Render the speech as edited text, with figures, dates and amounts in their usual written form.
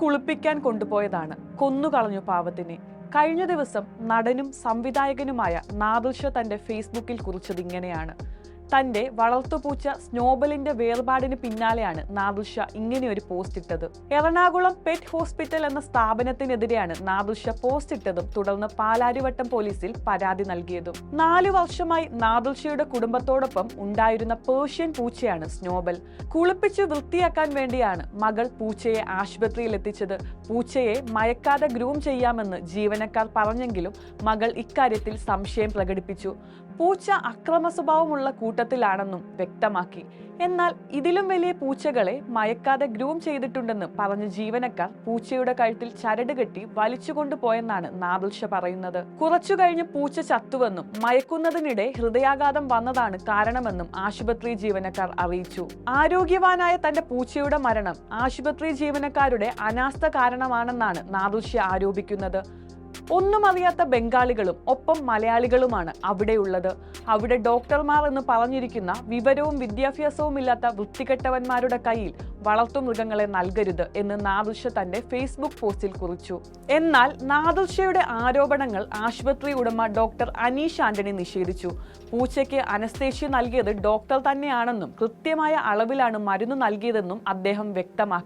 കുളിപ്പിക്കാൻ കൊണ്ടുപോയതാണ്, കൊന്നുകളഞ്ഞു പാവത്തിനെ. കഴിഞ്ഞ ദിവസം നടനും സംവിധായകനുമായ നാദിർ ഷാ തന്റെ ഫേസ്ബുക്കിൽ കുറിച്ചത് ഇങ്ങനെയാണ്. തന്റെ വളർത്തുപൂച്ച സ്നോബലിന്റെ വേർപാടിന് പിന്നാലെയാണ് നാദിർ ഷാ ഇങ്ങനെ ഒരു പോസ്റ്റ് ഇട്ടത്. എറണാകുളം പെറ്റ് ഹോസ്പിറ്റൽ എന്ന സ്ഥാപനത്തിനെതിരെയാണ് നാദിർ ഷാ പോസ്റ്റ് ഇട്ടതും തുടർന്ന് പാലാരിവട്ടം പോലീസിൽ പരാതി നൽകിയതും. 4 വർഷമായി നാദിർ ഷായുടെ കുടുംബത്തോടൊപ്പം ഉണ്ടായിരുന്ന പേർഷ്യൻ പൂച്ചയാണ് സ്നോബൽ. കുളിപ്പിച്ച് വൃത്തിയാക്കാൻ വേണ്ടിയാണ് മകൾ പൂച്ചയെ ആശുപത്രിയിൽ എത്തിച്ചത്. പൂച്ചയെ മയക്കാതെ ഗ്രൂം ചെയ്യാമെന്ന് ജീവനക്കാർ പറഞ്ഞെങ്കിലും മകൾ ഇക്കാര്യത്തിൽ സംശയം പ്രകടിപ്പിച്ചു. പൂച്ച അക്രമ സ്വഭാവമുള്ള കൂട്ടത്തിലാണെന്നും വ്യക്തമാക്കി. എന്നാൽ ഇതിലും വലിയ പൂച്ചകളെ മയക്കാതെ ഗ്രൂം ചെയ്തിട്ടുണ്ടെന്ന് പറഞ്ഞ ജീവനക്കാർ പൂച്ചയുടെ കഴുത്തിൽ ചരട് കെട്ടി വലിച്ചുകൊണ്ടുപോയെന്നാണ് നാദിർ ഷാ പറയുന്നത്. കുറച്ചു കഴിഞ്ഞ് പൂച്ച ചത്തുവെന്നും മയക്കുന്നതിനിടെ ഹൃദയാഘാതം വന്നതാണ് കാരണമെന്നും ആശുപത്രി ജീവനക്കാർ അറിയിച്ചു. ആരോഗ്യവാനായ തന്റെ പൂച്ചയുടെ മരണം ആശുപത്രി ജീവനക്കാരുടെ അനാസ്ഥ കാരണമാണെന്നാണ് നാദിർ ഷാ ആരോപിക്കുന്നത്. ഒന്നും അറിയാത്ത ബംഗാളികളും ഒപ്പം മലയാളികളുമാണ് അവിടെയുള്ളത്. അവിടെ ഡോക്ടർമാർ എന്ന് പറഞ്ഞിരിക്കുന്ന വിവരവും വിദ്യാഭ്യാസവും ഇല്ലാത്ത വൃത്തികെട്ടവന്മാരുടെ കയ്യിൽ വളർത്തുമൃഗങ്ങളെ നൽകരുത് എന്ന് നാദിർ ഷാ തന്റെ ഫേസ്ബുക്ക് പോസ്റ്റിൽ കുറിച്ചു. എന്നാൽ നാദിർ ഷായുടെ ആരോപണങ്ങൾ ആശുപത്രി ഉടമ ഡോക്ടർ അനീഷ് ആന്റണി നിഷേധിച്ചു. പൂച്ചയ്ക്ക് അനസ്തേഷ്യ നൽകിയത് ഡോക്ടർ തന്നെയാണെന്നും കൃത്യമായ അളവിലാണ് മരുന്ന് നൽകിയതെന്നും അദ്ദേഹം വ്യക്തമാക്കി.